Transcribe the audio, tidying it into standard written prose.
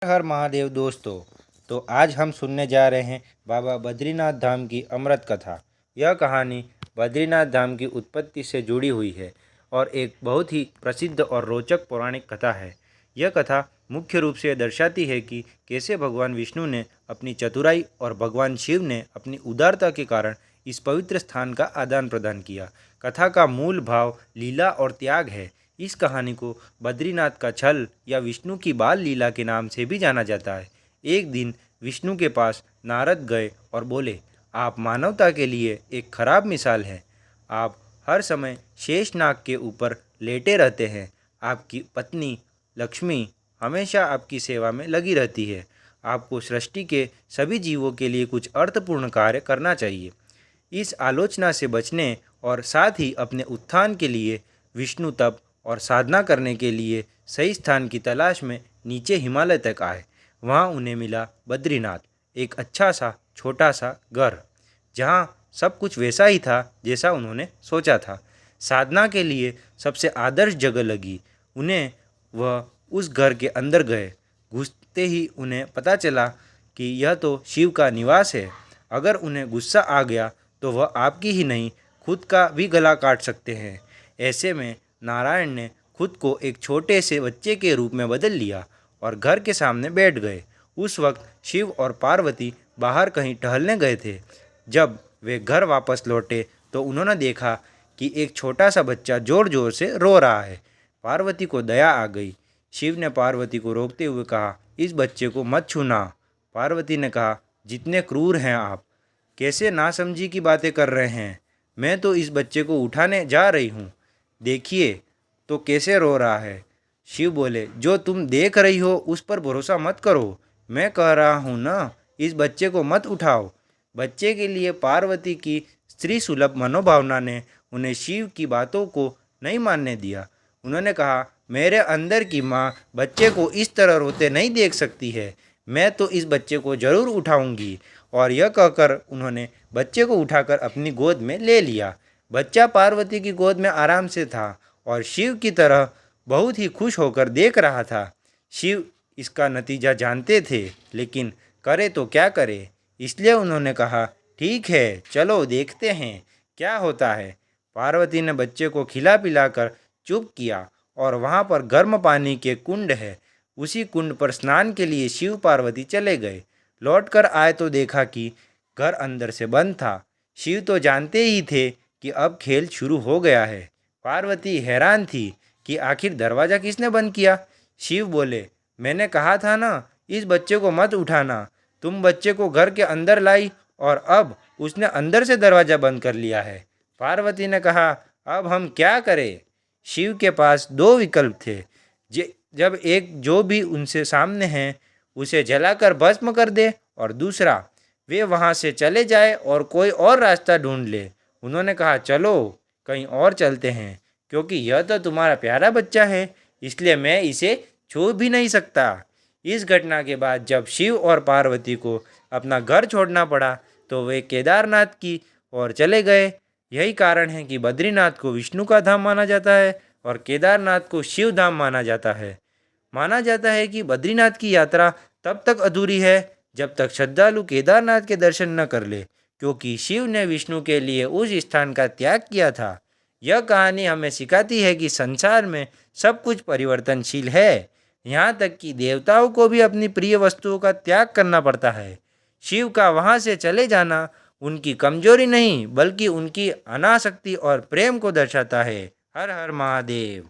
हर महादेव दोस्तों। तो आज हम सुनने जा रहे हैं बाबा बद्रीनाथ धाम की अमृत कथा। यह कहानी बद्रीनाथ धाम की उत्पत्ति से जुड़ी हुई है और एक बहुत ही प्रसिद्ध और रोचक पौराणिक कथा है। यह कथा मुख्य रूप से दर्शाती है कि कैसे भगवान विष्णु ने अपनी चतुराई और भगवान शिव ने अपनी उदारता के कारण इस पवित्र स्थान का आदान प्रदान किया। कथा का मूल भाव लीला और त्याग है। इस कहानी को बद्रीनाथ का छल या विष्णु की बाल लीला के नाम से भी जाना जाता है। एक दिन विष्णु के पास नारद गए और बोले, आप मानवता के लिए एक खराब मिसाल हैं। आप हर समय शेषनाग के ऊपर लेटे रहते हैं। आपकी पत्नी लक्ष्मी हमेशा आपकी सेवा में लगी रहती है। आपको सृष्टि के सभी जीवों के लिए कुछ अर्थपूर्ण कार्य करना चाहिए। इस आलोचना से बचने और साथ ही अपने उत्थान के लिए विष्णु तप और साधना करने के लिए सही स्थान की तलाश में नीचे हिमालय तक आए। वहाँ उन्हें मिला बद्रीनाथ, एक अच्छा सा छोटा सा घर, जहाँ सब कुछ वैसा ही था जैसा उन्होंने सोचा था। साधना के लिए सबसे आदर्श जगह लगी उन्हें। वह उस घर के अंदर गए। घुसते ही उन्हें पता चला कि यह तो शिव का निवास है। अगर उन्हें गुस्सा आ गया तो वह आपकी ही नहीं खुद का भी गला काट सकते हैं। ऐसे में नारायण ने खुद को एक छोटे से बच्चे के रूप में बदल लिया और घर के सामने बैठ गए। उस वक्त शिव और पार्वती बाहर कहीं टहलने गए थे। जब वे घर वापस लौटे तो उन्होंने देखा कि एक छोटा सा बच्चा ज़ोर ज़ोर से रो रहा है। पार्वती को दया आ गई। शिव ने पार्वती को रोकते हुए कहा, इस बच्चे को मत छूना। पार्वती ने कहा, जितने क्रूर हैं आप, कैसे नासमझी की बातें कर रहे हैं। मैं तो इस बच्चे को उठाने जा रही हूँ, देखिए तो कैसे रो रहा है। शिव बोले, जो तुम देख रही हो उस पर भरोसा मत करो। मैं कह रहा हूँ ना, इस बच्चे को मत उठाओ। बच्चे के लिए पार्वती की स्त्री सुलभ मनोभावना ने उन्हें शिव की बातों को नहीं मानने दिया। उन्होंने कहा, मेरे अंदर की माँ बच्चे को इस तरह रोते नहीं देख सकती है। मैं तो इस बच्चे को ज़रूर उठाऊंगी। और यह कहकर उन्होंने बच्चे को उठाकर अपनी गोद में ले लिया। बच्चा पार्वती की गोद में आराम से था और शिव की तरह बहुत ही खुश होकर देख रहा था। शिव इसका नतीजा जानते थे, लेकिन करे तो क्या करे, इसलिए उन्होंने कहा, ठीक है चलो देखते हैं क्या होता है। पार्वती ने बच्चे को खिला पिलाकर चुप किया और वहाँ पर गर्म पानी के कुंड है। उसी कुंड पर स्नान के लिए शिव पार्वती चले गए। लौटकर आए तो देखा कि घर अंदर से बंद था। शिव तो जानते ही थे कि अब खेल शुरू हो गया है। पार्वती हैरान थी कि आखिर दरवाज़ा किसने बंद किया। शिव बोले, मैंने कहा था ना, इस बच्चे को मत उठाना। तुम बच्चे को घर के अंदर लाई और अब उसने अंदर से दरवाज़ा बंद कर लिया है। पार्वती ने कहा, अब हम क्या करें। शिव के पास दो विकल्प थे। जब एक जो भी उनसे सामने है उसे जलाकर भस्म कर दे, और दूसरा वे वहाँ से चले जाए और कोई और रास्ता ढूंढ ले। उन्होंने कहा, चलो कहीं और चलते हैं, क्योंकि यह तो तुम्हारा प्यारा बच्चा है, इसलिए मैं इसे छू भी नहीं सकता। इस घटना के बाद जब शिव और पार्वती को अपना घर छोड़ना पड़ा तो वे केदारनाथ की ओर चले गए। यही कारण है कि बद्रीनाथ को विष्णु का धाम माना जाता है और केदारनाथ को शिव धाम माना जाता है। माना जाता है कि बद्रीनाथ की यात्रा तब तक अधूरी है जब तक श्रद्धालु केदारनाथ के दर्शन न कर ले, क्योंकि शिव ने विष्णु के लिए उस स्थान का त्याग किया था। यह कहानी हमें सिखाती है कि संसार में सब कुछ परिवर्तनशील है, यहाँ तक कि देवताओं को भी अपनी प्रिय वस्तुओं का त्याग करना पड़ता है। शिव का वहाँ से चले जाना उनकी कमजोरी नहीं, बल्कि उनकी अनासक्ति और प्रेम को दर्शाता है। हर हर महादेव।